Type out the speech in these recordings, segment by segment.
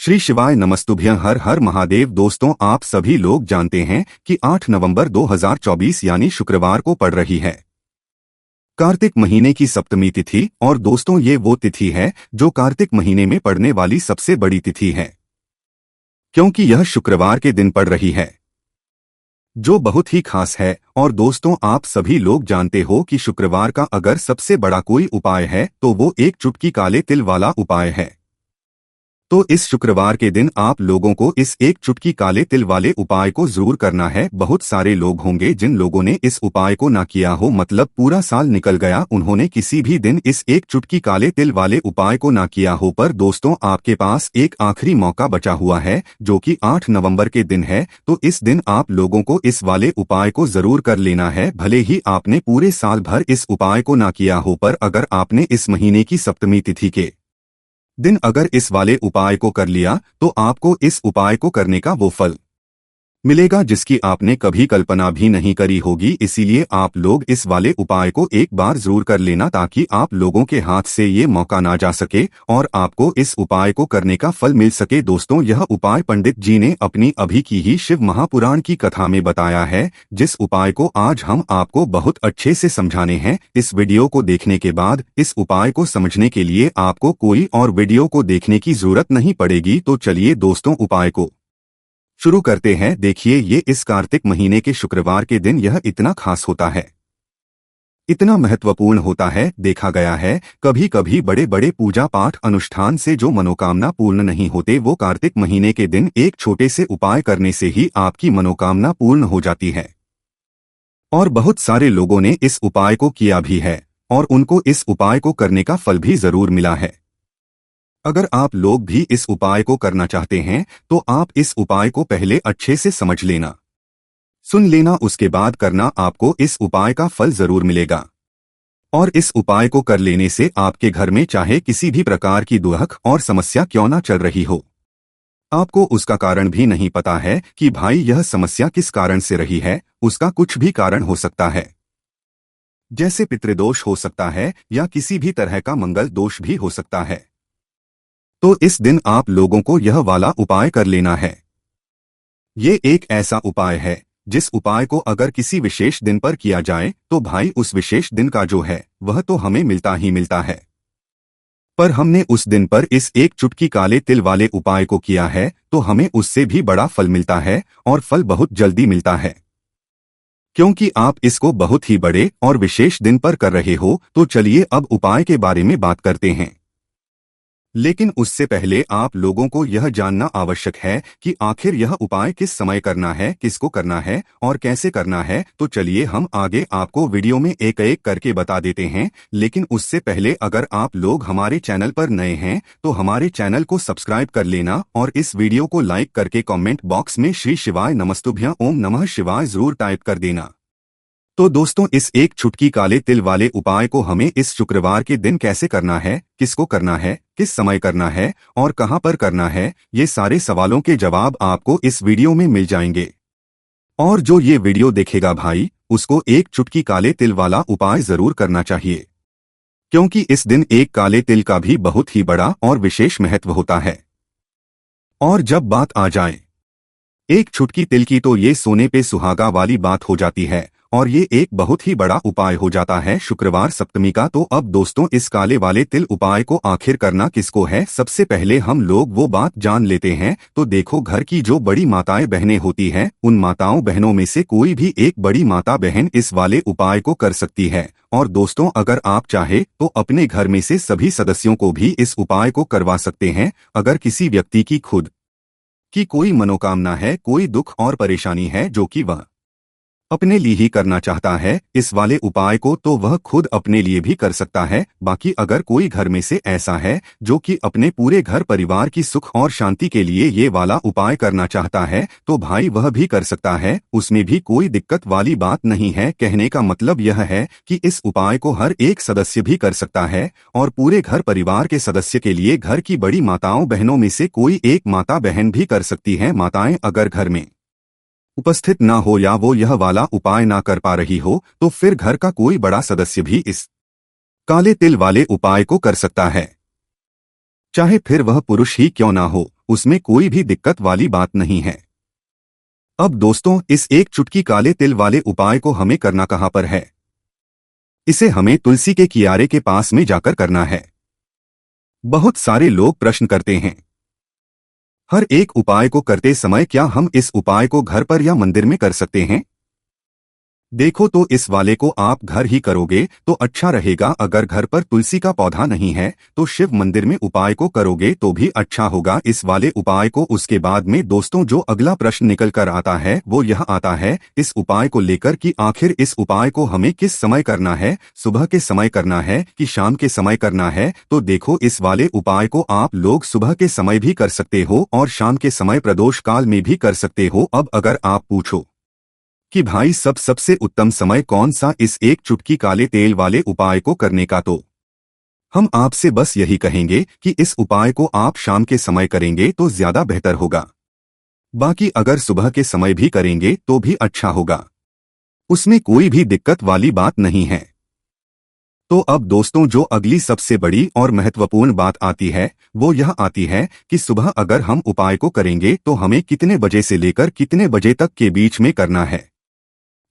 श्री शिवाय नमस्तुभ्यं। हर हर महादेव। दोस्तों, आप सभी लोग जानते हैं कि 8 नवंबर 2024 यानी शुक्रवार को पड़ रही है कार्तिक महीने की सप्तमी तिथि। और दोस्तों, ये वो तिथि है जो कार्तिक महीने में पड़ने वाली सबसे बड़ी तिथि है, क्योंकि यह शुक्रवार के दिन पड़ रही है, जो बहुत ही खास है। और दोस्तों, आप सभी लोग जानते हो कि शुक्रवार का अगर सबसे बड़ा कोई उपाय है तो वो एक चुटकी काले तिल वाला उपाय है। तो इस शुक्रवार के दिन आप लोगों को इस एक चुटकी काले तिल वाले उपाय को जरूर करना है। बहुत सारे लोग होंगे जिन लोगों ने इस उपाय को ना किया हो, मतलब पूरा साल निकल गया, उन्होंने किसी भी दिन इस एक चुटकी काले तिल वाले उपाय को ना किया हो। पर दोस्तों, आपके पास एक आखिरी मौका बचा हुआ है जो कि 8 नवंबर के दिन है। तो इस दिन आप लोगों को इस वाले उपाय को जरूर कर लेना है। भले ही आपने पूरे साल भर इस उपाय को ना किया हो, पर अगर आपने इस महीने की सप्तमी तिथि के दिन अगर इस वाले उपाय को कर लिया तो आपको इस उपाय को करने का वो फल मिलेगा जिसकी आपने कभी कल्पना भी नहीं करी होगी। इसीलिए आप लोग इस वाले उपाय को एक बार जरूर कर लेना, ताकि आप लोगों के हाथ से ये मौका ना जा सके और आपको इस उपाय को करने का फल मिल सके। दोस्तों, यह उपाय पंडित जी ने अपनी अभी की ही शिव महापुराण की कथा में बताया है, जिस उपाय को आज हम आपको बहुत अच्छे से समझाने हैं। इस वीडियो को देखने के बाद इस उपाय को समझने के लिए आपको कोई और वीडियो को देखने की जरूरत नहीं पड़ेगी। तो चलिए दोस्तों, उपाय को शुरू करते हैं। देखिए, ये इस कार्तिक महीने के शुक्रवार के दिन यह इतना खास होता है, इतना महत्वपूर्ण होता है। देखा गया है कभी कभी बड़े बड़े पूजा पाठ अनुष्ठान से जो मनोकामना पूर्ण नहीं होते, वो कार्तिक महीने के दिन एक छोटे से उपाय करने से ही आपकी मनोकामना पूर्ण हो जाती है। और बहुत सारे लोगों ने इस उपाय को किया भी है और उनको इस उपाय को करने का फल भी जरूर मिला है। अगर आप लोग भी इस उपाय को करना चाहते हैं तो आप इस उपाय को पहले अच्छे से समझ लेना, सुन लेना, उसके बाद करना। आपको इस उपाय का फल जरूर मिलेगा। और इस उपाय को कर लेने से आपके घर में चाहे किसी भी प्रकार की दुख और समस्या क्यों ना चल रही हो, आपको उसका कारण भी नहीं पता है कि भाई यह समस्या किस कारण से रही है, उसका कुछ भी कारण हो सकता है, जैसे पितृदोष हो सकता है या किसी भी तरह का मंगल दोष भी हो सकता है। तो इस दिन आप लोगों को यह वाला उपाय कर लेना है। ये एक ऐसा उपाय है जिस उपाय को अगर किसी विशेष दिन पर किया जाए तो भाई उस विशेष दिन का जो है वह तो हमें मिलता ही मिलता है। पर हमने उस दिन पर इस एक चुटकी काले तिल वाले उपाय को किया है तो हमें उससे भी बड़ा फल मिलता है, और फल बहुत जल्दी मिलता है, क्योंकि आप इसको बहुत ही बड़े और विशेष दिन पर कर रहे हो। तो चलिए अब उपाय के बारे में बात करते हैं। लेकिन उससे पहले आप लोगों को यह जानना आवश्यक है कि आखिर यह उपाय किस समय करना है, किसको करना है और कैसे करना है। तो चलिए हम आगे आपको वीडियो में एक एक करके बता देते हैं। लेकिन उससे पहले अगर आप लोग हमारे चैनल पर नए हैं तो हमारे चैनल को सब्सक्राइब कर लेना और इस वीडियो को लाइक करके कॉमेंट बॉक्स में श्री शिवाय नमस्तुभ्यं ओम नमः शिवाय जरूर टाइप कर देना। तो दोस्तों, इस एक चुटकी काले तिल वाले उपाय को हमें इस शुक्रवार के दिन कैसे करना है, किसको करना है, किस समय करना है और कहां पर करना है, ये सारे सवालों के जवाब आपको इस वीडियो में मिल जाएंगे। और जो ये वीडियो देखेगा भाई, उसको एक चुटकी काले तिल वाला उपाय जरूर करना चाहिए, क्योंकि इस दिन एक काले तिल का भी बहुत ही बड़ा और विशेष महत्व होता है। और जब बात आ जाए एक चुटकी तिल की, तो ये सोने पे सुहागा वाली बात हो जाती है और ये एक बहुत ही बड़ा उपाय हो जाता है शुक्रवार सप्तमी का। तो अब दोस्तों, इस काले वाले तिल उपाय को आखिर करना किसको है, सबसे पहले हम लोग वो बात जान लेते हैं। तो देखो, घर की जो बड़ी माताएं बहनें होती हैं, उन माताओं बहनों में से कोई भी एक बड़ी माता बहन इस वाले उपाय को कर सकती है। और दोस्तों, अगर आप चाहे तो अपने घर में से सभी सदस्यों को भी इस उपाय को करवा सकते हैं। अगर किसी व्यक्ति की खुद की कोई मनोकामना है, कोई दुख और परेशानी है जो कि वह अपने लिए ही करना चाहता है इस वाले उपाय को, तो वह खुद अपने लिए भी कर सकता है। बाकी अगर कोई घर में से ऐसा है जो कि अपने पूरे घर परिवार की सुख और शांति के लिए ये वाला उपाय करना चाहता है, तो भाई वह भी कर सकता है, उसमें भी कोई दिक्कत वाली बात नहीं है। कहने का मतलब यह है कि इस उपाय को हर एक सदस्य भी कर सकता है और पूरे घर परिवार के सदस्य के लिए घर की बड़ी माताओं बहनों में से कोई एक माता बहन भी कर सकती है। माताएं अगर घर में उपस्थित ना हो या वो यह वाला उपाय ना कर पा रही हो, तो फिर घर का कोई बड़ा सदस्य भी इस काले तिल वाले उपाय को कर सकता है, चाहे फिर वह पुरुष ही क्यों ना हो। उसमें कोई भी दिक्कत वाली बात नहीं है। अब दोस्तों, इस एक चुटकी काले तिल वाले उपाय को हमें करना कहाँ पर है? इसे हमें तुलसी के कियारे के पास में जाकर करना है। बहुत सारे लोग प्रश्न करते हैं, हर एक उपाय को करते समय क्या हम इस उपाय को घर पर या मंदिर में कर सकते हैं? देखो, तो इस वाले को आप घर ही करोगे तो अच्छा रहेगा। अगर घर पर तुलसी का पौधा नहीं है तो शिव मंदिर में उपाय को करोगे तो भी अच्छा होगा इस वाले उपाय को। उसके बाद में दोस्तों, जो अगला प्रश्न निकल कर आता है वो यह आता है इस उपाय को लेकर कि आखिर इस उपाय को हमें किस समय करना है, सुबह के समय करना है कि शाम के समय करना है? तो देखो, इस वाले उपाय को आप लोग सुबह के समय भी कर सकते हो और शाम के समय प्रदोष काल में भी कर सकते हो। अब अगर आप पूछो कि भाई सबसे उत्तम समय कौन सा इस एक चुटकी काले तेल वाले उपाय को करने का, तो हम आपसे बस यही कहेंगे कि इस उपाय को आप शाम के समय करेंगे तो ज्यादा बेहतर होगा। बाकी अगर सुबह के समय भी करेंगे तो भी अच्छा होगा, उसमें कोई भी दिक्कत वाली बात नहीं है। तो अब दोस्तों, जो अगली सबसे बड़ी और महत्वपूर्ण बात आती है वो यह आती है कि सुबह अगर हम उपाय को करेंगे तो हमें कितने बजे से लेकर कितने बजे तक के बीच में करना है,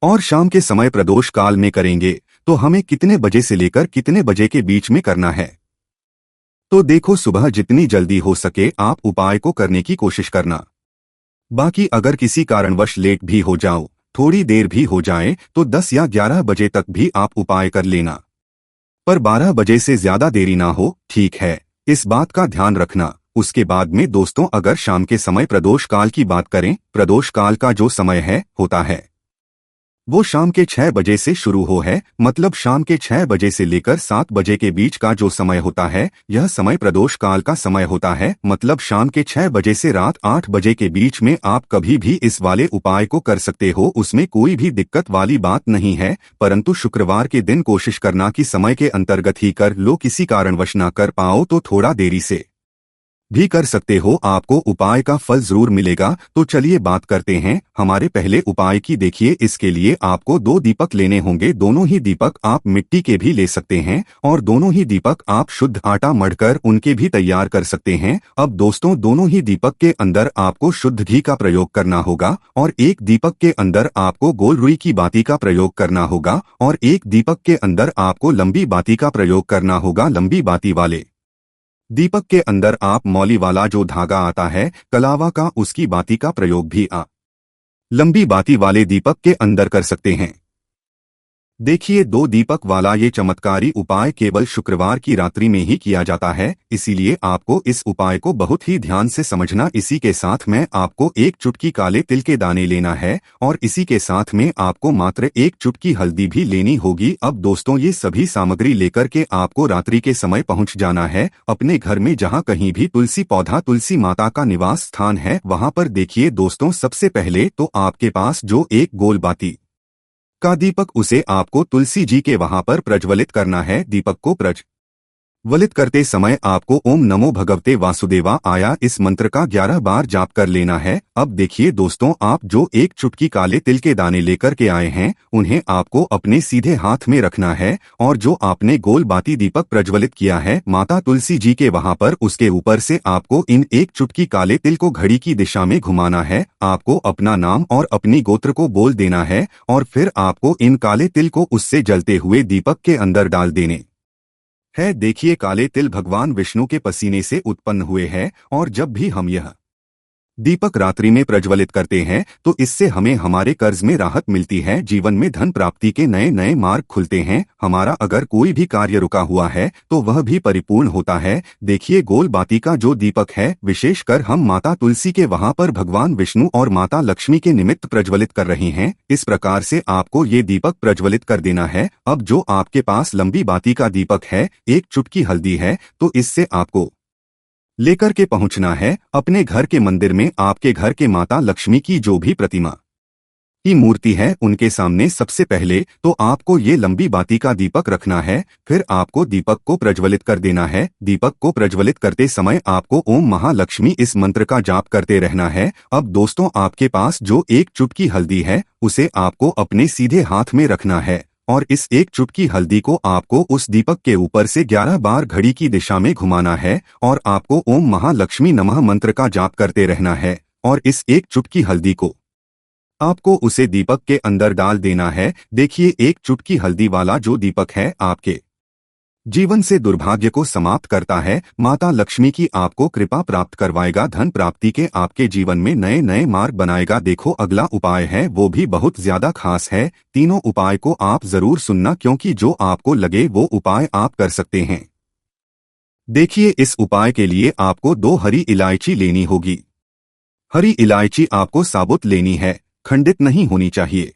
और शाम के समय प्रदोष काल में करेंगे तो हमें कितने बजे से लेकर कितने बजे के बीच में करना है। तो देखो, सुबह जितनी जल्दी हो सके आप उपाय को करने की कोशिश करना। बाकी अगर किसी कारणवश लेट भी हो जाओ, थोड़ी देर भी हो जाए, तो 10 या 11 बजे तक भी आप उपाय कर लेना, पर 12 बजे से ज्यादा देरी ना हो, ठीक है? इस बात का ध्यान रखना। उसके बाद में दोस्तों, अगर शाम के समय प्रदोष काल की बात करें, प्रदोष काल का जो समय होता है वो शाम के 6 बजे से शुरू हो है, मतलब शाम के 6 बजे से लेकर 7 बजे के बीच का जो समय होता है यह समय प्रदोष काल का समय होता है। मतलब शाम के 6 बजे से रात 8 बजे के बीच में आप कभी भी इस वाले उपाय को कर सकते हो, उसमें कोई भी दिक्कत वाली बात नहीं है। परंतु शुक्रवार के दिन कोशिश करना कि समय के अंतर्गत ही कर लो, किसी कारणवश ना कर पाओ तो थोड़ा देरी से भी कर सकते हो, आपको उपाय का फल जरूर मिलेगा। तो चलिए बात करते हैं हमारे पहले उपाय की। देखिए, इसके लिए आपको 2 दीपक लेने होंगे। दोनों ही दीपक आप मिट्टी के भी ले सकते हैं और दोनों ही दीपक आप शुद्ध आटा मढ़कर उनके भी तैयार कर सकते हैं। अब दोस्तों, दोनों ही दीपक के अंदर आपको शुद्ध घी का प्रयोग करना होगा और एक दीपक के अंदर आपको गोल रुई की बाती का प्रयोग करना होगा और एक दीपक के अंदर आपको लंबी बाती का प्रयोग करना होगा। लंबी बाती वाले दीपक के अंदर आप मौली वाला जो धागा आता है कलावा का, उसकी बाती का प्रयोग भी लंबी बाती वाले दीपक के अंदर कर सकते हैं। देखिए, 2 दीपक वाला ये चमत्कारी उपाय केवल शुक्रवार की रात्रि में ही किया जाता है, इसीलिए आपको इस उपाय को बहुत ही ध्यान से समझना। इसी के साथ में आपको एक चुटकी काले तिल के दाने लेना है और इसी के साथ में आपको मात्र एक चुटकी हल्दी भी लेनी होगी। अब दोस्तों, ये सभी सामग्री लेकर के आपको रात्रि के समय पहुंच जाना है अपने घर में, जहां कहीं भी तुलसी पौधा, तुलसी माता का निवास स्थान है वहां पर। देखिए दोस्तों, सबसे पहले तो आपके पास जो एक गोल बाती का दीपक, उसे आपको तुलसी जी के वहां पर प्रज्वलित करना है। दीपक को प्रज्वलित करते समय आपको ओम नमो भगवते वासुदेवा आया इस मंत्र का 11 बार जाप कर लेना है। अब देखिए दोस्तों, आप जो एक चुटकी काले तिल के दाने लेकर के आए हैं उन्हें आपको अपने सीधे हाथ में रखना है और जो आपने गोल बाती दीपक प्रज्वलित किया है माता तुलसी जी के वहां पर, उसके ऊपर से आपको इन एक चुटकी काले तिल को घड़ी की दिशा में घुमाना है। आपको अपना नाम और अपनी गोत्र को बोल देना है और फिर आपको इन काले तिल को उससे जलते हुए दीपक के अंदर डाल देने है। देखिए, काले तिल भगवान विष्णु के पसीने से उत्पन्न हुए हैं और जब भी हम यह दीपक रात्रि में प्रज्वलित करते हैं तो इससे हमें हमारे कर्ज में राहत मिलती है, जीवन में धन प्राप्ति के नए नए मार्ग खुलते हैं। हमारा अगर कोई भी कार्य रुका हुआ है तो वह भी परिपूर्ण होता है। देखिए, गोल बाती का जो दीपक है विशेषकर हम माता तुलसी के वहां पर भगवान विष्णु और माता लक्ष्मी के निमित्त प्रज्वलित कर रहे हैं। इस प्रकार से आपको ये दीपक प्रज्वलित कर देना है। अब जो आपके पास लंबी बाती का दीपक है, एक चुटकी हल्दी है, तो इससे आपको लेकर के पहुंचना है अपने घर के मंदिर में। आपके घर के माता लक्ष्मी की जो भी प्रतिमा की मूर्ति है उनके सामने सबसे पहले तो आपको ये लंबी बाती का दीपक रखना है। फिर आपको दीपक को प्रज्वलित कर देना है। दीपक को प्रज्वलित करते समय आपको ओम महालक्ष्मी इस मंत्र का जाप करते रहना है। अब दोस्तों, आपके पास जो एक चुटकी हल्दी है उसे आपको अपने सीधे हाथ में रखना है और इस एक चुटकी हल्दी को आपको उस दीपक के ऊपर से 11 बार घड़ी की दिशा में घुमाना है और आपको ओम महालक्ष्मी नमः मंत्र का जाप करते रहना है और इस एक चुटकी हल्दी को आपको उसे दीपक के अंदर डाल देना है। देखिए, एक चुटकी हल्दी वाला जो दीपक है आपके जीवन से दुर्भाग्य को समाप्त करता है। माता लक्ष्मी की आपको कृपा प्राप्त करवाएगा, धन प्राप्ति के आपके जीवन में नए नए मार्ग बनाएगा। देखो, अगला उपाय है वो भी बहुत ज्यादा खास है। तीनों उपाय को आप जरूर सुनना, क्योंकि जो आपको लगे वो उपाय आप कर सकते हैं। देखिए, इस उपाय के लिए आपको 2 हरी इलायची लेनी होगी। हरी इलायची आपको साबुत लेनी है, खंडित नहीं होनी चाहिए।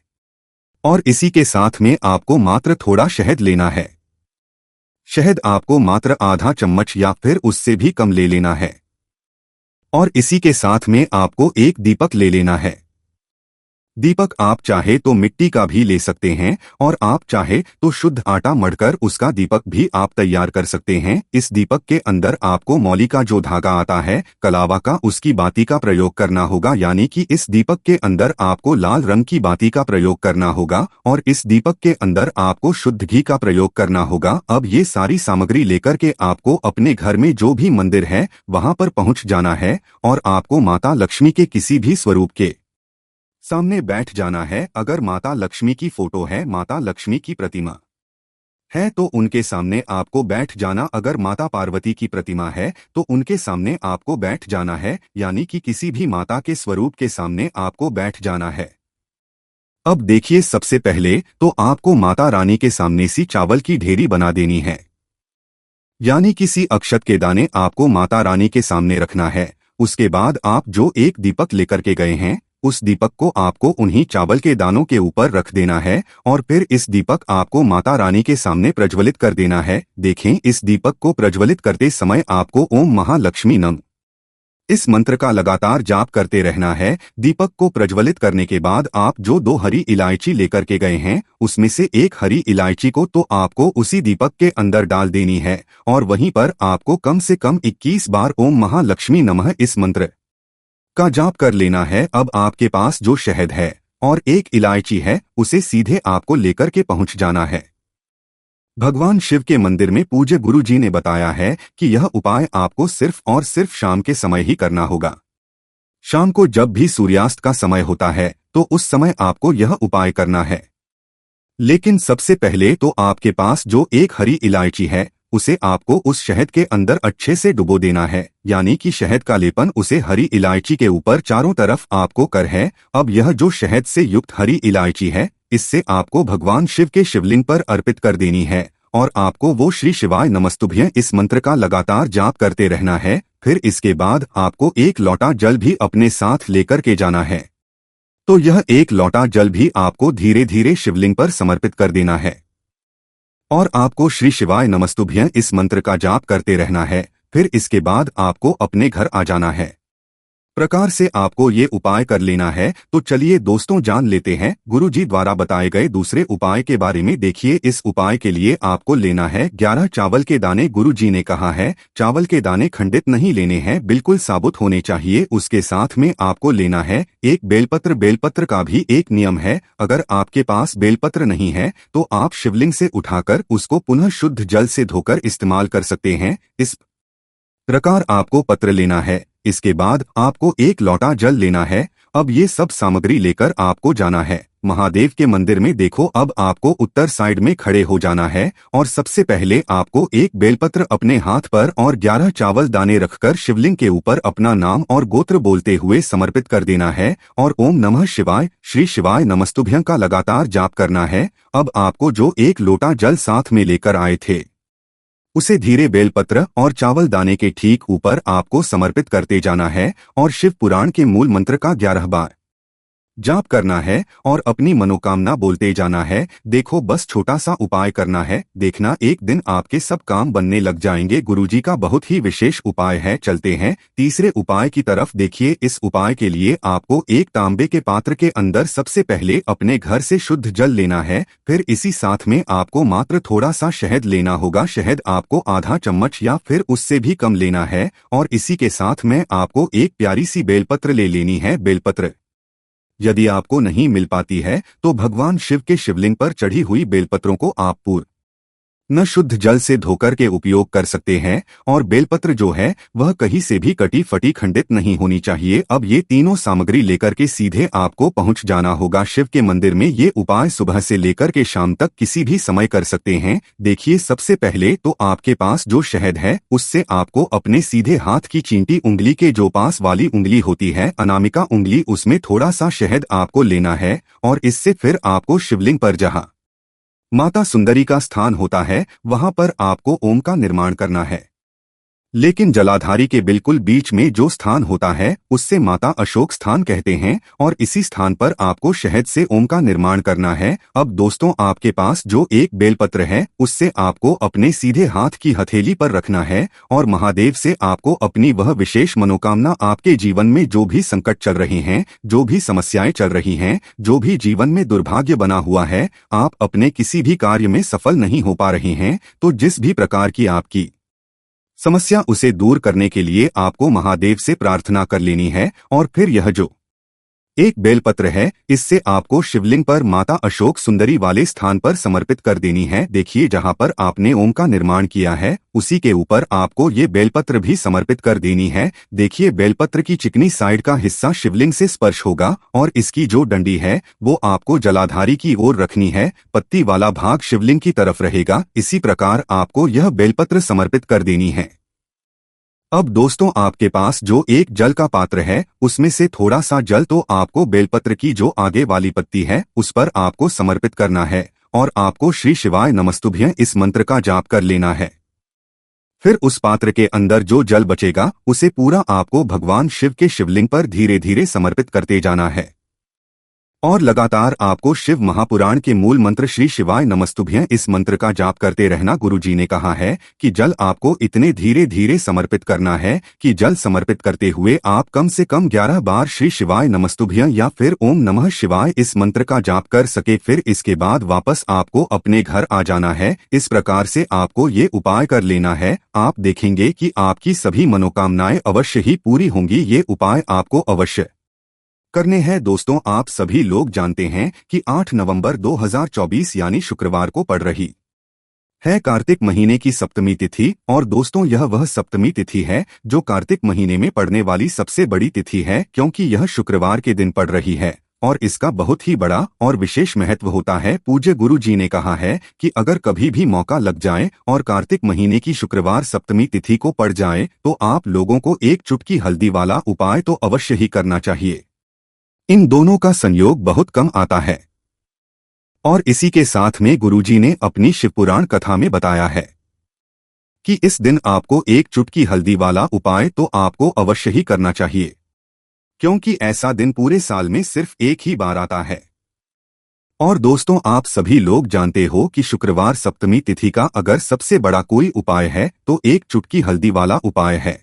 और इसी के साथ में आपको मात्र थोड़ा शहद लेना है। शहद आपको मात्र आधा चम्मच या फिर उससे भी कम ले लेना है। और इसी के साथ में आपको एक दीपक ले लेना है। दीपक आप चाहे तो मिट्टी का भी ले सकते हैं और आप चाहे तो शुद्ध आटा मढ़कर उसका दीपक भी आप तैयार कर सकते हैं। इस दीपक के अंदर आपको मौली का जो धागा आता है कलावा का, उसकी बाती का प्रयोग करना होगा, यानी कि इस दीपक के अंदर आपको लाल रंग की बाती का प्रयोग करना होगा और इस दीपक के अंदर आपको शुद्ध घी का प्रयोग करना होगा। अब ये सारी सामग्री लेकर के आपको अपने घर में जो भी मंदिर है वहां पर पहुंच जाना है और आपको माता लक्ष्मी के किसी भी स्वरूप के सामने बैठ जाना है। अगर माता लक्ष्मी की फोटो है, माता लक्ष्मी की प्रतिमा है तो उनके सामने आपको बैठ जाना। अगर माता पार्वती की प्रतिमा है तो उनके सामने आपको बैठ जाना है, यानी कि किसी भी माता के स्वरूप के सामने आपको बैठ जाना है। अब देखिए, सबसे पहले तो आपको माता रानी के सामने सी चावल की ढेरी बना देनी है, यानी किसी अक्षत के दाने आपको माता रानी के सामने रखना है। उसके बाद आप जो एक दीपक लेकर के गए हैं उस दीपक को आपको उन्हीं चावल के दानों के ऊपर रख देना है और फिर इस दीपक आपको माता रानी के सामने प्रज्वलित कर देना है। देखें, इस दीपक को प्रज्वलित करते समय आपको ओम महालक्ष्मी नमः इस मंत्र का लगातार जाप करते रहना है। दीपक को प्रज्वलित करने के बाद आप जो 2 हरी इलायची लेकर के गए हैं उसमें से एक हरी इलायची को तो आपको उसी दीपक के अंदर डाल देनी है और वहीं पर आपको कम से कम 21 बार ओम महालक्ष्मी नमः इस मंत्र का जाप कर लेना है। अब आपके पास जो शहद है और एक इलायची है उसे सीधे आपको लेकर के पहुंच जाना है। भगवान शिव के मंदिर में पूज्य गुरु जी ने बताया है कि यह उपाय आपको सिर्फ और सिर्फ शाम के समय ही करना होगा। शाम को जब भी सूर्यास्त का समय होता है तो उस समय आपको यह उपाय करना है। लेकिन सबसे पहले तो आपके पास जो एक हरी इलायची है उसे आपको उस शहद के अंदर अच्छे से डुबो देना है, यानी कि शहद का लेपन उसे हरी इलायची के ऊपर चारों तरफ आपको कर है। अब यह जो शहद से युक्त हरी इलायची है इससे आपको भगवान शिव के शिवलिंग पर अर्पित कर देनी है और आपको वो श्री शिवाय नमस्तुभ्यं इस मंत्र का लगातार जाप करते रहना है। फिर इसके बाद आपको एक लोटा जल भी अपने साथ लेकर के जाना है। तो यह एक लोटा जल भी आपको धीरे धीरे शिवलिंग पर समर्पित कर देना है और आपको श्री शिवाय नमस्तुभ्यं इस मंत्र का जाप करते रहना है। फिर इसके बाद आपको अपने घर आ जाना है। प्रकार से आपको ये उपाय कर लेना है। तो चलिए दोस्तों, जान लेते हैं गुरु जी द्वारा बताए गए दूसरे उपाय के बारे में। देखिए, इस उपाय के लिए आपको लेना है 11 चावल के दाने। गुरु जी ने कहा है चावल के दाने खंडित नहीं लेने हैं, बिल्कुल साबुत होने चाहिए। उसके साथ में आपको लेना है एक बेलपत्र। बेलपत्र का भी एक नियम है, अगर आपके पास बेलपत्र नहीं है तो आप शिवलिंग से उठाकर उसको पुनः शुद्ध जल से धोकर इस्तेमाल कर सकते हैं। इस प्रकार आपको पत्र लेना है। इसके बाद आपको एक लोटा जल लेना है। अब ये सब सामग्री लेकर आपको जाना है महादेव के मंदिर में। देखो, अब आपको उत्तर साइड में खड़े हो जाना है और सबसे पहले आपको एक बेलपत्र अपने हाथ पर और 11 चावल दाने रखकर शिवलिंग के ऊपर अपना नाम और गोत्र बोलते हुए समर्पित कर देना है और ओम नमः शिवाय श्री शिवाय नमस्तुभ्यं का लगातार जाप करना है। अब आपको जो एक लोटा जल साथ में लेकर आए थे उसे धीरे बेलपत्र और चावल दाने के ठीक ऊपर आपको समर्पित करते जाना है और शिव पुराण के मूल मंत्र का 11 बार जाप करना है और अपनी मनोकामना बोलते जाना है। देखो, बस छोटा सा उपाय करना है, देखना एक दिन आपके सब काम बनने लग जाएंगे। गुरुजी का बहुत ही विशेष उपाय है। चलते हैं तीसरे उपाय की तरफ। देखिए, इस उपाय के लिए आपको एक तांबे के पात्र के अंदर सबसे पहले अपने घर से शुद्ध जल लेना है। फिर इसी साथ में आपको मात्र थोड़ा सा शहद लेना होगा। शहद आपको आधा चम्मच या फिर उससे भी कम लेना है और इसी के साथ में आपको एक प्यारी सी बेलपत्र ले लेनी है। बेलपत्र यदि आपको नहीं मिल पाती है तो भगवान शिव के शिवलिंग पर चढ़ी हुई बेलपत्रों को आप पूर्ण न शुद्ध जल से धोकर के उपयोग कर सकते हैं, और बेलपत्र जो है वह कहीं से भी कटी फटी खंडित नहीं होनी चाहिए। अब ये तीनों सामग्री लेकर के सीधे आपको पहुंच जाना होगा शिव के मंदिर में। ये उपाय सुबह से लेकर के शाम तक किसी भी समय कर सकते हैं। देखिए, सबसे पहले तो आपके पास जो शहद है उससे आपको अपने सीधे हाथ की चींटी उंगली के जो पास वाली उंगली होती है, अनामिका उंगली, उसमें थोड़ा सा शहद आपको लेना है, और इससे फिर आपको शिवलिंग पर जहाँ माता सुंदरी का स्थान होता है वहां पर आपको ओम का निर्माण करना है। लेकिन जलाधारी के बिल्कुल बीच में जो स्थान होता है उससे माता अशोक स्थान कहते हैं, और इसी स्थान पर आपको शहद से ओम का निर्माण करना है। अब दोस्तों, आपके पास जो एक बेलपत्र है उससे आपको अपने सीधे हाथ की हथेली पर रखना है, और महादेव से आपको अपनी वह विशेष मनोकामना, आपके जीवन में जो भी संकट चल रहे हैं, जो भी समस्याएं चल रही हैं, जो भी जीवन में दुर्भाग्य बना हुआ है, आप अपने किसी भी कार्य में सफल नहीं हो पा रहे हैं, तो जिस भी प्रकार की आपकी समस्या उसे दूर करने के लिए आपको महादेव से प्रार्थना कर लेनी है। और फिर यह जो एक बेलपत्र है इससे आपको शिवलिंग पर माता अशोक सुंदरी वाले स्थान पर समर्पित कर देनी है। देखिए, जहां पर आपने ओम का निर्माण किया है उसी के ऊपर आपको ये बेलपत्र भी समर्पित कर देनी है। देखिए, बेलपत्र की चिकनी साइड का हिस्सा शिवलिंग से स्पर्श होगा, और इसकी जो डंडी है वो आपको जलाधारी की ओर रखनी है। पत्ती वाला भाग शिवलिंग की तरफ रहेगा। इसी प्रकार आपको यह बेलपत्र समर्पित कर देनी है। अब दोस्तों, आपके पास जो एक जल का पात्र है उसमें से थोड़ा सा जल तो आपको बेलपत्र की जो आगे वाली पत्ती है उस पर आपको समर्पित करना है, और आपको श्री शिवाय नमस्तुभ्यं इस मंत्र का जाप कर लेना है। फिर उस पात्र के अंदर जो जल बचेगा उसे पूरा आपको भगवान शिव के शिवलिंग पर धीरे धीरे समर्पित करते जाना है, और लगातार आपको शिव महापुराण के मूल मंत्र श्री शिवाय नमस्तुभ्यं इस मंत्र का जाप करते रहना। गुरुजी ने कहा है कि जल आपको इतने धीरे धीरे समर्पित करना है कि जल समर्पित करते हुए आप कम से कम 11 बार श्री शिवाय नमस्तुभ्यं या फिर ओम नमः शिवाय इस मंत्र का जाप कर सके। फिर इसके बाद वापस आपको अपने घर आ जाना है। इस प्रकार से आपको ये उपाय कर लेना है। आप देखेंगे कि आपकी सभी मनोकामनाएं अवश्य ही पूरी होंगी। ये उपाय आपको अवश्य करने हैं। दोस्तों, आप सभी लोग जानते हैं कि 8 नवंबर 2024 यानी शुक्रवार को पड़ रही है कार्तिक महीने की सप्तमी तिथि। और दोस्तों, यह वह सप्तमी तिथि है जो कार्तिक महीने में पड़ने वाली सबसे बड़ी तिथि है, क्योंकि यह शुक्रवार के दिन पड़ रही है, और इसका बहुत ही बड़ा और विशेष महत्व होता है। पूज्य गुरु जी ने कहा है कि अगर कभी भी मौका लग जाए और कार्तिक महीने की शुक्रवार सप्तमी तिथि को पड़ जाए तो आप लोगों को एक चुटकी हल्दी वाला उपाय तो अवश्य ही करना चाहिए। इन दोनों का संयोग बहुत कम आता है, और इसी के साथ में गुरुजी ने अपनी शिवपुराण कथा में बताया है कि इस दिन आपको एक चुटकी हल्दी वाला उपाय तो आपको अवश्य ही करना चाहिए, क्योंकि ऐसा दिन पूरे साल में सिर्फ एक ही बार आता है। और दोस्तों, आप सभी लोग जानते हो कि शुक्रवार सप्तमी तिथि का अगर सबसे बड़ा कोई उपाय है तो एक चुटकी हल्दी वाला उपाय है।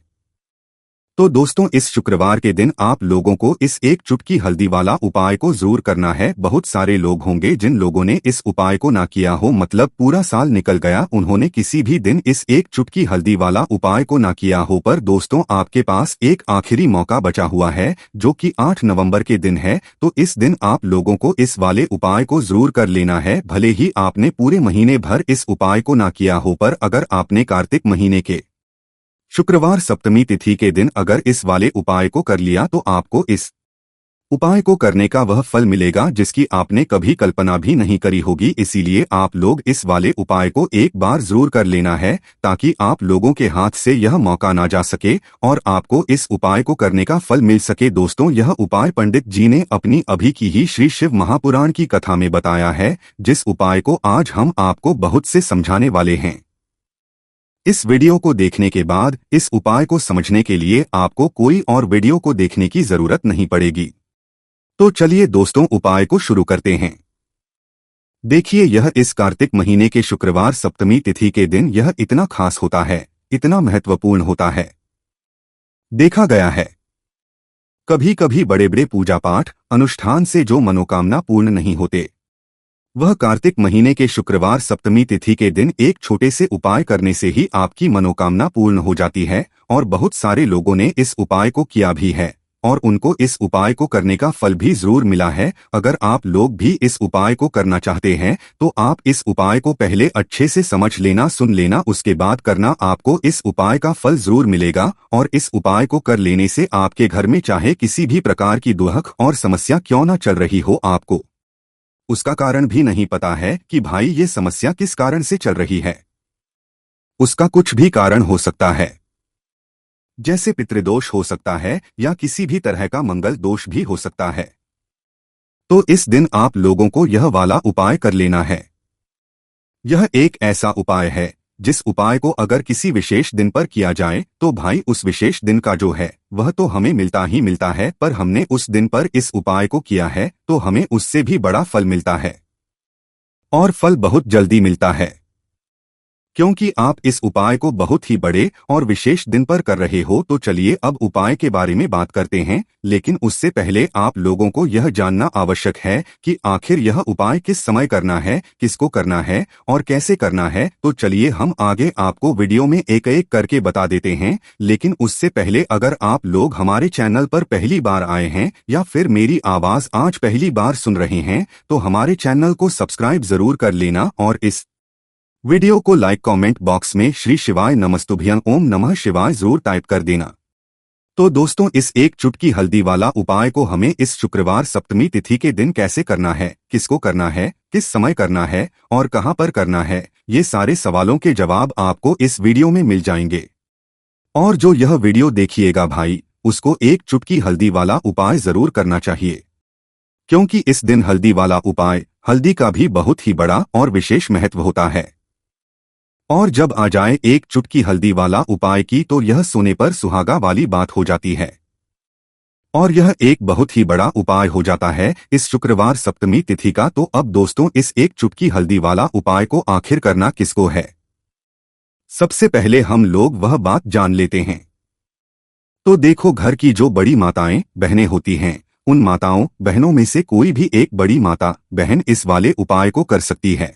तो दोस्तों, इस शुक्रवार के दिन आप लोगों को इस एक चुटकी हल्दी वाला उपाय को जरूर करना है। बहुत सारे लोग होंगे जिन लोगों ने इस उपाय को ना किया हो, मतलब पूरा साल निकल गया, उन्होंने किसी भी दिन इस एक चुटकी हल्दी वाला उपाय को ना किया हो। पर दोस्तों, आपके पास एक आखिरी मौका बचा हुआ है जो कि 8 नवंबर के दिन है। तो इस दिन आप लोगों को इस वाले उपाय को जरूर कर लेना है। भले ही आपने पूरे महीने भर इस उपाय को ना किया हो, पर अगर आपने कार्तिक महीने के शुक्रवार सप्तमी तिथि के दिन अगर इस वाले उपाय को कर लिया तो आपको इस उपाय को करने का वह फल मिलेगा जिसकी आपने कभी कल्पना भी नहीं करी होगी। इसीलिए आप लोग इस वाले उपाय को एक बार जरूर कर लेना है, ताकि आप लोगों के हाथ से यह मौका ना जा सके और आपको इस उपाय को करने का फल मिल सके। दोस्तों, यह उपाय पंडित जी ने अपनी अभी की ही श्री शिव महापुराण की कथा में बताया है, जिस उपाय को आज हम आपको बहुत से समझाने वाले हैं। इस वीडियो को देखने के बाद इस उपाय को समझने के लिए आपको कोई और वीडियो को देखने की जरूरत नहीं पड़ेगी। तो चलिए दोस्तों, उपाय को शुरू करते हैं। देखिए, यह इस कार्तिक महीने के शुक्रवार सप्तमी तिथि के दिन यह इतना खास होता है, इतना महत्वपूर्ण होता है। देखा गया है कभी कभी बड़े बड़े पूजा पाठ अनुष्ठान से जो मनोकामना पूर्ण नहीं होते, वह कार्तिक महीने के शुक्रवार सप्तमी तिथि के दिन एक छोटे से उपाय करने से ही आपकी मनोकामना पूर्ण हो जाती है। और बहुत सारे लोगों ने इस उपाय को किया भी है, और उनको इस उपाय को करने का फल भी जरूर मिला है। अगर आप लोग भी इस उपाय को करना चाहते हैं तो आप इस उपाय को पहले अच्छे से समझ लेना, सुन लेना, उसके बाद करना। आपको इस उपाय का फल जरूर मिलेगा और इस उपाय को कर लेने से आपके घर में चाहे किसी भी प्रकार की दुख और समस्या क्यों न चल रही हो, आपको उसका कारण भी नहीं पता है कि भाई ये समस्या किस कारण से चल रही है। उसका कुछ भी कारण हो सकता है, जैसे पितृदोष हो सकता है या किसी भी तरह का मंगल दोष भी हो सकता है। तो इस दिन आप लोगों को यह वाला उपाय कर लेना है। यह एक ऐसा उपाय है जिस उपाय को अगर किसी विशेष दिन पर किया जाए तो भाई उस विशेष दिन का जो है वह तो हमें मिलता ही मिलता है, पर हमने उस दिन पर इस उपाय को किया है तो हमें उससे भी बड़ा फल मिलता है और फल बहुत जल्दी मिलता है, क्योंकि आप इस उपाय को बहुत ही बड़े और विशेष दिन पर कर रहे हो। तो चलिए अब उपाय के बारे में बात करते हैं, लेकिन उससे पहले आप लोगों को यह जानना आवश्यक है कि आखिर यह उपाय किस समय करना है, किसको करना है और कैसे करना है। तो चलिए हम आगे आपको वीडियो में एक एक करके बता देते हैं, लेकिन उससे पहले अगर आप लोग हमारे चैनल पर पहली बार आए हैं या फिर मेरी आवाज आज पहली बार सुन रहे हैं तो हमारे चैनल को सब्सक्राइब जरूर कर लेना और इस वीडियो को लाइक कमेंट बॉक्स में श्री शिवाय नमस्तुभ्यं ओम नमः शिवाय जरूर टाइप कर देना। तो दोस्तों, इस एक चुटकी हल्दी वाला उपाय को हमें इस शुक्रवार सप्तमी तिथि के दिन कैसे करना है, किसको करना है, किस समय करना है और कहां पर करना है, ये सारे सवालों के जवाब आपको इस वीडियो में मिल जाएंगे। और जो यह वीडियो देखिएगा भाई, उसको एक चुटकी हल्दी वाला उपाय जरूर करना चाहिए, क्योंकि इस दिन हल्दी वाला उपाय, हल्दी का भी बहुत ही बड़ा और विशेष महत्व होता है। और जब आ जाए एक चुटकी हल्दी वाला उपाय की तो यह सोने पर सुहागा वाली बात हो जाती है और यह एक बहुत ही बड़ा उपाय हो जाता है इस शुक्रवार सप्तमी तिथि का। तो अब दोस्तों, इस एक चुटकी हल्दी वाला उपाय को आखिर करना किसको है, सबसे पहले हम लोग वह बात जान लेते हैं। तो देखो, घर की जो बड़ी माताएं बहनें होती हैं, उन माताओं बहनों में से कोई भी एक बड़ी माता बहन इस वाले उपाय को कर सकती है।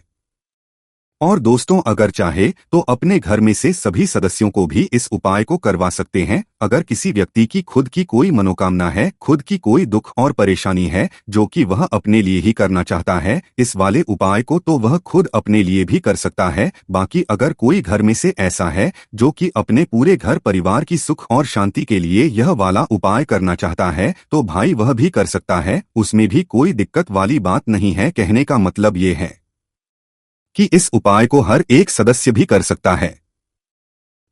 और दोस्तों, अगर चाहे तो अपने घर में से सभी सदस्यों को भी इस उपाय को करवा सकते हैं। अगर किसी व्यक्ति की खुद की कोई मनोकामना है, खुद की कोई दुख और परेशानी है जो कि वह अपने लिए ही करना चाहता है इस वाले उपाय को, तो वह खुद अपने लिए भी कर सकता है। बाकी अगर कोई घर में से ऐसा है जो कि अपने पूरे घर परिवार की सुख और शांति के लिए यह वाला उपाय करना चाहता है तो भाई वह भी कर सकता है, उसमें भी कोई दिक्कत वाली बात नहीं है। कहने का मतलब ये है कि इस उपाय को हर एक सदस्य भी कर सकता है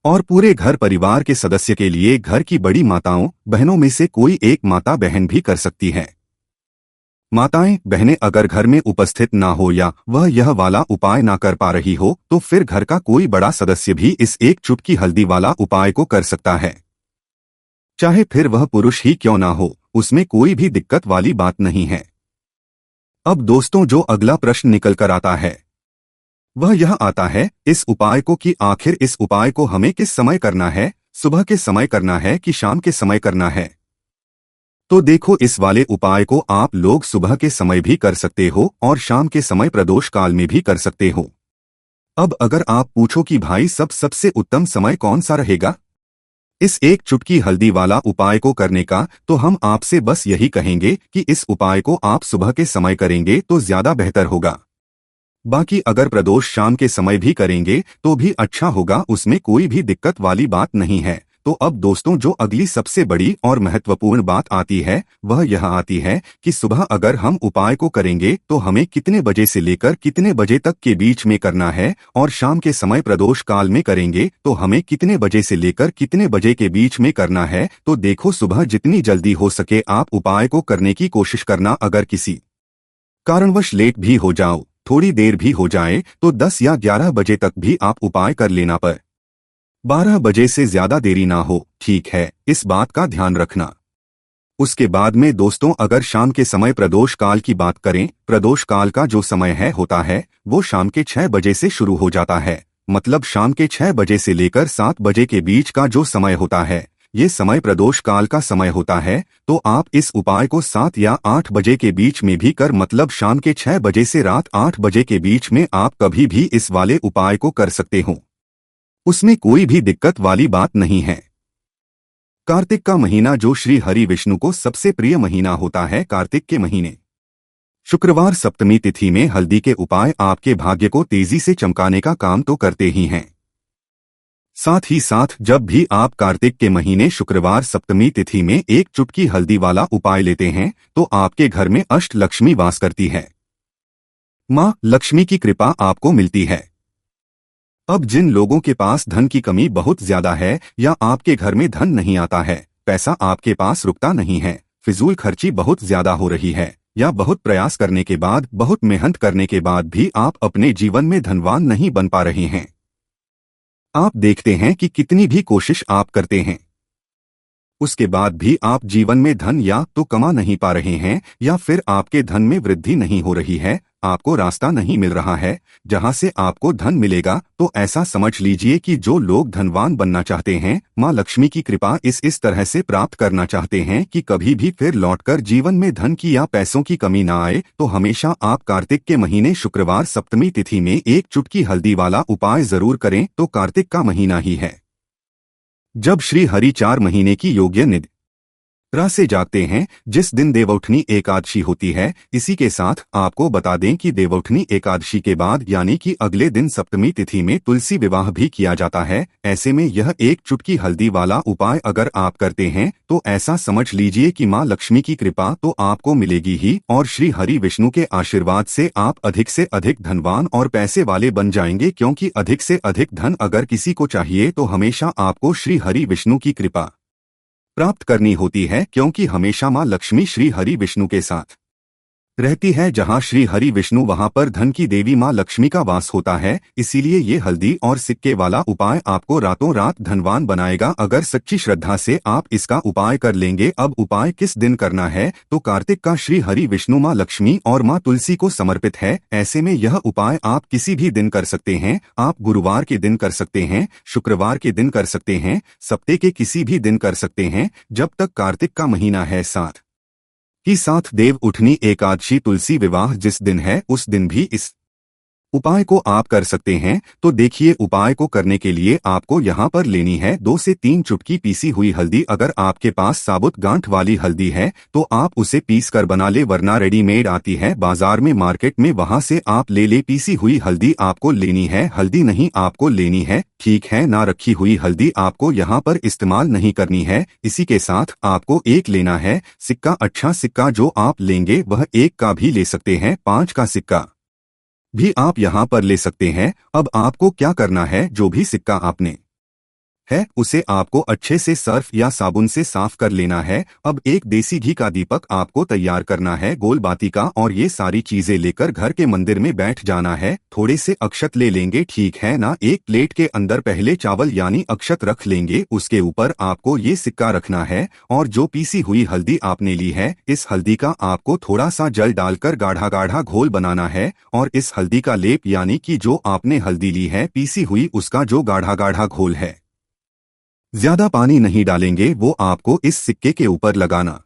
और पूरे घर परिवार के सदस्य के लिए घर की बड़ी माताओं बहनों में से कोई एक माता बहन भी कर सकती है। माताएं बहनें अगर घर में उपस्थित ना हो या वह यह वाला उपाय ना कर पा रही हो तो फिर घर का कोई बड़ा सदस्य भी इस एक चुटकी हल्दी वाला उपाय को कर सकता है, चाहे फिर वह पुरुष ही क्यों ना हो, उसमें कोई भी दिक्कत वाली बात नहीं है। अब दोस्तों, जो अगला प्रश्न निकल कर आता है वह यह आता है इस उपाय को कि आखिर इस उपाय को हमें किस समय करना है, सुबह के समय करना है कि शाम के समय करना है। तो देखो, इस वाले उपाय को आप लोग सुबह के समय भी कर सकते हो और शाम के समय प्रदोष काल में भी कर सकते हो। अब अगर आप पूछो कि भाई सबसे उत्तम समय कौन सा रहेगा इस एक चुटकी हल्दी वाला उपाय को करने का, तो हम आपसे बस यही कहेंगे कि इस उपाय को आप सुबह के समय करेंगे तो ज्यादा बेहतर होगा। बाकी अगर प्रदोष शाम के समय भी करेंगे तो भी अच्छा होगा, उसमें कोई भी दिक्कत वाली बात नहीं है। तो अब दोस्तों, जो अगली सबसे बड़ी और महत्वपूर्ण बात आती है वह यह आती है कि सुबह अगर हम उपाय को करेंगे तो हमें कितने बजे से लेकर कितने बजे तक के बीच में करना है, और शाम के समय प्रदोष काल में करेंगे तो हमें कितने बजे से लेकर कितने बजे के बीच में करना है। तो देखो, सुबह जितनी जल्दी हो सके आप उपाय को करने की कोशिश करना। अगर किसी कारणवश लेट भी हो जाओ, थोड़ी देर भी हो जाए तो 10 या 11 बजे तक भी आप उपाय कर लेना, पर 12 बजे से ज्यादा देरी ना हो, ठीक है, इस बात का ध्यान रखना। उसके बाद में दोस्तों, अगर शाम के समय प्रदोष काल की बात करें, प्रदोष काल का जो समय होता है वो शाम के 6 बजे से शुरू हो जाता है। मतलब शाम के 6 बजे से लेकर 7 बजे के बीच का जो समय होता है ये समय प्रदोष काल का समय होता है। तो आप इस उपाय को 7 या 8 बजे के बीच में भी कर, मतलब शाम के 6 बजे से रात 8 बजे के बीच में आप कभी भी इस वाले उपाय को कर सकते हो, उसमें कोई भी दिक्कत वाली बात नहीं है। कार्तिक का महीना जो श्री हरि विष्णु को सबसे प्रिय महीना होता है। कार्तिक के महीने शुक्रवार सप्तमी तिथि में हल्दी के उपाय आपके भाग्य को तेजी से चमकाने का काम तो करते ही हैं। साथ ही साथ जब भी आप कार्तिक के महीने शुक्रवार सप्तमी तिथि में एक चुटकी हल्दी वाला उपाय लेते हैं तो आपके घर में अष्ट लक्ष्मी वास करती है। मां लक्ष्मी की कृपा आपको मिलती है। अब जिन लोगों के पास धन की कमी बहुत ज्यादा है या आपके घर में धन नहीं आता है, पैसा आपके पास रुकता नहीं है, फिजूल खर्ची बहुत ज्यादा हो रही है या बहुत प्रयास करने के बाद, बहुत मेहनत करने के बाद भी आप अपने जीवन में धनवान नहीं बन पा रहे हैं। आप देखते हैं कि कितनी भी कोशिश आप करते हैं, उसके बाद भी आप जीवन में धन या तो कमा नहीं पा रहे हैं या फिर आपके धन में वृद्धि नहीं हो रही है, आपको रास्ता नहीं मिल रहा है जहां से आपको धन मिलेगा। तो ऐसा समझ लीजिए कि जो लोग धनवान बनना चाहते हैं, मां लक्ष्मी की कृपा इस तरह से प्राप्त करना चाहते हैं कि कभी भी फिर लौटकर जीवन में धन की या पैसों की कमी ना आए, तो हमेशा आप कार्तिक के महीने शुक्रवार सप्तमी तिथि में एक चुटकी हल्दी वाला उपाय जरूर करें। तो कार्तिक का महीना ही है जब श्री हरि 4 महीने की योग्य निद्रा से जागते हैं, जिस दिन देवउठनी एकादशी होती है। इसी के साथ आपको बता दें कि देवउठनी एकादशी के बाद यानी कि अगले दिन सप्तमी तिथि में तुलसी विवाह भी किया जाता है। ऐसे में यह एक चुटकी हल्दी वाला उपाय अगर आप करते हैं तो ऐसा समझ लीजिए कि मां लक्ष्मी की कृपा तो आपको मिलेगी ही, और श्री हरि विष्णु के आशीर्वाद से आप अधिक से अधिक धनवान और पैसे वाले बन जाएंगे। क्योंकि अधिक से अधिक धन अगर किसी को चाहिए तो हमेशा आपको श्री हरि विष्णु की कृपा प्राप्त करनी होती है, क्योंकि हमेशा मां लक्ष्मी श्री हरि विष्णु के साथ रहती है। जहां श्री हरि विष्णु वहां पर धन की देवी मां लक्ष्मी का वास होता है। इसीलिए ये हल्दी और सिक्के वाला उपाय आपको रातों रात धनवान बनाएगा अगर सच्ची श्रद्धा से आप इसका उपाय कर लेंगे। अब उपाय किस दिन करना है, तो कार्तिक का श्री हरि विष्णु मां लक्ष्मी और मां तुलसी को समर्पित है। ऐसे में यह उपाय आप किसी भी दिन कर सकते हैं। आप गुरुवार के दिन कर सकते हैं, शुक्रवार के दिन कर सकते हैं, सप्ताह के किसी भी दिन कर सकते हैं जब तक कार्तिक का महीना है। साथ ही साथ देव उठनी एकादशी तुलसी विवाह जिस दिन है उस दिन भी इस उपाय को आप कर सकते हैं। तो देखिए, उपाय को करने के लिए आपको यहाँ पर लेनी है 2 से 3 चुटकी पीसी हुई हल्दी। अगर आपके पास साबुत गांठ वाली हल्दी है तो आप उसे पीस कर बना ले, वरना रेडीमेड आती है बाजार में, मार्केट में, वहां से आप ले ले। पीसी हुई हल्दी आपको लेनी है, हल्दी नहीं आपको लेनी है, ठीक है ना। रखी हुई हल्दी आपको यहाँ पर इस्तेमाल नहीं करनी है। इसी के साथ आपको एक लेना है सिक्का। अच्छा सिक्का जो आप लेंगे वह 1 का भी ले सकते हैं, 5 का सिक्का भी आप यहाँ पर ले सकते हैं। अब आपको क्या करना है, जो भी सिक्का आपने है उसे आपको अच्छे से सर्फ या साबुन से साफ कर लेना है। अब एक देसी घी का दीपक आपको तैयार करना है, गोल बाती का, और ये सारी चीजें लेकर घर के मंदिर में बैठ जाना है। थोड़े से अक्षत ले लेंगे, ठीक है ना। एक प्लेट के अंदर पहले चावल यानी अक्षत रख लेंगे, उसके ऊपर आपको ये सिक्का रखना है और जो पीसी हुई हल्दी आपने ली है, इस हल्दी का आपको थोड़ा सा जल डालकर गाढ़ा गाढ़ा घोल बनाना है। और इस हल्दी का लेप यानी कि जो आपने हल्दी ली है पीसी हुई, उसका जो गाढ़ा गाढ़ा घोल है, ज्यादा पानी नहीं डालेंगे, वो आपको इस सिक्के के ऊपर लगाना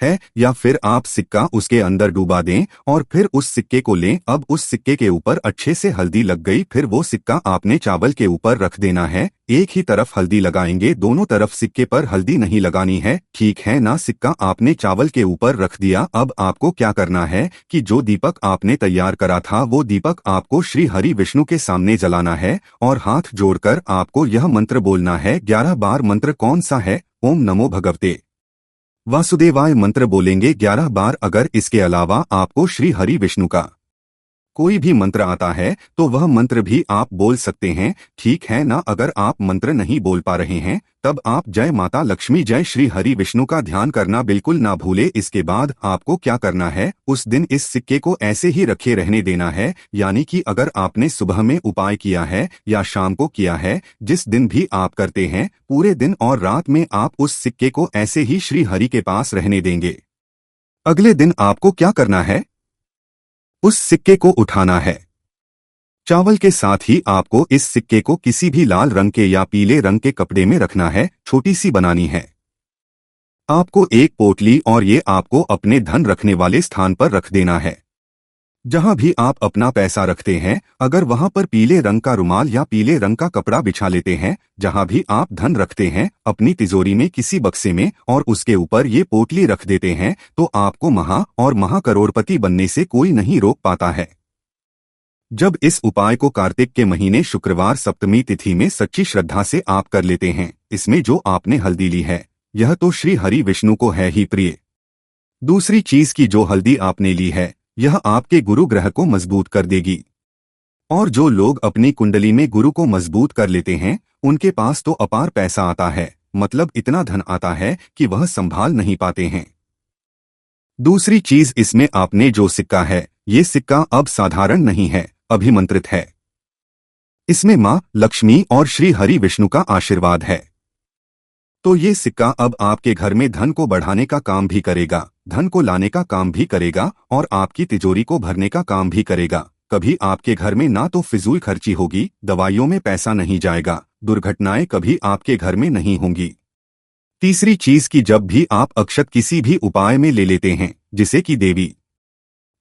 है, या फिर आप सिक्का उसके अंदर डुबा दें और फिर उस सिक्के को लें। अब उस सिक्के के ऊपर अच्छे से हल्दी लग गई, फिर वो सिक्का आपने चावल के ऊपर रख देना है। एक ही तरफ हल्दी लगाएंगे, दोनों तरफ सिक्के पर हल्दी नहीं लगानी है, ठीक है ना। सिक्का आपने चावल के ऊपर रख दिया। अब आपको क्या करना है कि जो दीपक आपने तैयार करा था वो दीपक आपको श्री हरि विष्णु के सामने जलाना है और हाथ जोड़कर आपको यह मंत्र बोलना है 11 बार। मंत्र कौन सा है? ओम नमो भगवते वासुदेवाय मंत्र बोलेंगे 11 बार। अगर इसके अलावा आपको श्री हरि विष्णु का कोई भी मंत्र आता है तो वह मंत्र भी आप बोल सकते हैं, ठीक है ना। अगर आप मंत्र नहीं बोल पा रहे हैं तब आप जय माता लक्ष्मी, जय श्री हरि विष्णु का ध्यान करना बिल्कुल ना भूले। इसके बाद आपको क्या करना है, उस दिन इस सिक्के को ऐसे ही रखे रहने देना है। यानी कि अगर आपने सुबह में उपाय किया है या शाम को किया है, जिस दिन भी आप करते हैं, पूरे दिन और रात में आप उस सिक्के को ऐसे ही श्री हरि के पास रहने देंगे। अगले दिन आपको क्या करना है, उस सिक्के को उठाना है। चावल के साथ ही आपको इस सिक्के को किसी भी लाल रंग के या पीले रंग के कपड़े में रखना है, छोटी सी बनानी है आपको एक पोटली, और ये आपको अपने धन रखने वाले स्थान पर रख देना है। जहां भी आप अपना पैसा रखते हैं, अगर वहां पर पीले रंग का रुमाल या पीले रंग का कपड़ा बिछा लेते हैं, जहां भी आप धन रखते हैं अपनी तिजोरी में किसी बक्से में और उसके ऊपर ये पोटली रख देते हैं, तो आपको महा और महाकरोड़पति बनने से कोई नहीं रोक पाता है। जब इस उपाय को कार्तिक के महीने शुक्रवार सप्तमी तिथि में सच्ची श्रद्धा से आप कर लेते हैं, इसमें जो आपने हल्दी ली है यह तो श्री हरि विष्णु को है ही प्रिय। दूसरी चीज की जो हल्दी आपने ली है यह आपके गुरु ग्रह को मजबूत कर देगी। और जो लोग अपनी कुंडली में गुरु को मजबूत कर लेते हैं उनके पास तो अपार पैसा आता है, मतलब इतना धन आता है कि वह संभाल नहीं पाते हैं। दूसरी चीज, इसमें आपने जो सिक्का है ये सिक्का अब साधारण नहीं है, अभिमंत्रित है। इसमें मां लक्ष्मी और श्री हरि विष्णु का आशीर्वाद है। तो ये सिक्का अब आपके घर में धन को बढ़ाने का काम भी करेगा, धन को लाने का काम भी करेगा और आपकी तिजोरी को भरने का काम भी करेगा। कभी आपके घर में ना तो फिजूल खर्ची होगी, दवाइयों में पैसा नहीं जाएगा, दुर्घटनाएं कभी आपके घर में नहीं होंगी। तीसरी चीज की जब भी आप अक्षत किसी भी उपाय में ले लेते हैं, जिसे कि देवी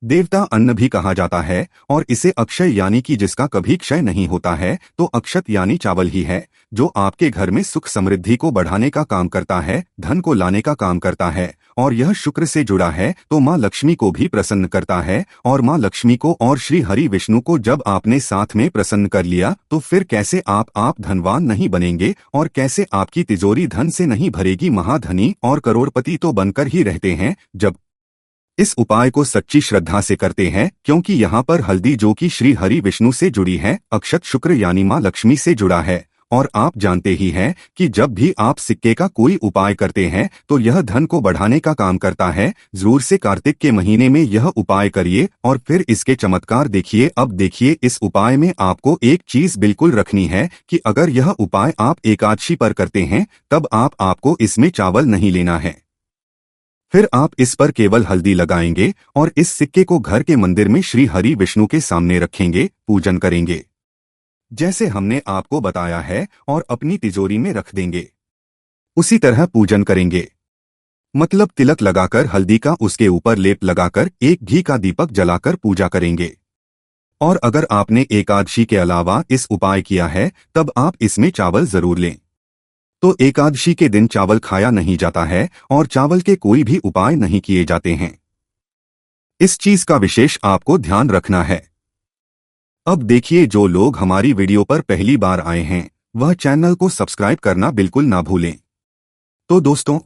देवता अन्न भी कहा जाता है और इसे अक्षय यानी कि जिसका कभी क्षय नहीं होता है, तो अक्षत यानी चावल ही है जो आपके घर में सुख समृद्धि को बढ़ाने का काम करता है, धन को लाने का काम करता है। और यह शुक्र से जुड़ा है तो मां लक्ष्मी को भी प्रसन्न करता है। और मां लक्ष्मी को और श्री हरि विष्णु को जब आपने साथ में प्रसन्न कर लिया तो फिर कैसे आप धनवान नहीं बनेंगे और कैसे आपकी तिजोरी धन से नहीं भरेगी। महाधनी और करोड़पति तो बनकर ही रहते हैं जब इस उपाय को सच्ची श्रद्धा से करते हैं, क्योंकि यहाँ पर हल्दी जो कि श्री हरि विष्णु से जुड़ी है, अक्षत शुक्र यानी मां लक्ष्मी से जुड़ा है। और आप जानते ही हैं कि जब भी आप सिक्के का कोई उपाय करते हैं तो यह धन को बढ़ाने का काम करता है। जरूर से कार्तिक के महीने में यह उपाय करिए और फिर इसके चमत्कार देखिए। अब देखिए, इस उपाय में आपको एक चीज बिल्कुल रखनी है कि अगर यह उपाय आप एकादशी पर करते हैं तब आपको इसमें चावल नहीं लेना है। फिर आप इस पर केवल हल्दी लगाएंगे और इस सिक्के को घर के मंदिर में श्री हरि विष्णु के सामने रखेंगे, पूजन करेंगे जैसे हमने आपको बताया है और अपनी तिजोरी में रख देंगे। उसी तरह पूजन करेंगे, मतलब तिलक लगाकर हल्दी का उसके ऊपर लेप लगाकर एक घी का दीपक जलाकर पूजा करेंगे। और अगर आपने एकादशी के अलावा इस उपाय किया है तब आप इसमें चावल जरूर लें। तो एकादशी के दिन चावल खाया नहीं जाता है और चावल के कोई भी उपाय नहीं किए जाते हैं। इस चीज का विशेष आपको ध्यान रखना है। अब देखिए, जो लोग हमारी वीडियो पर पहली बार आए हैं वह चैनल को सब्सक्राइब करना बिल्कुल ना भूलें। तो दोस्तों,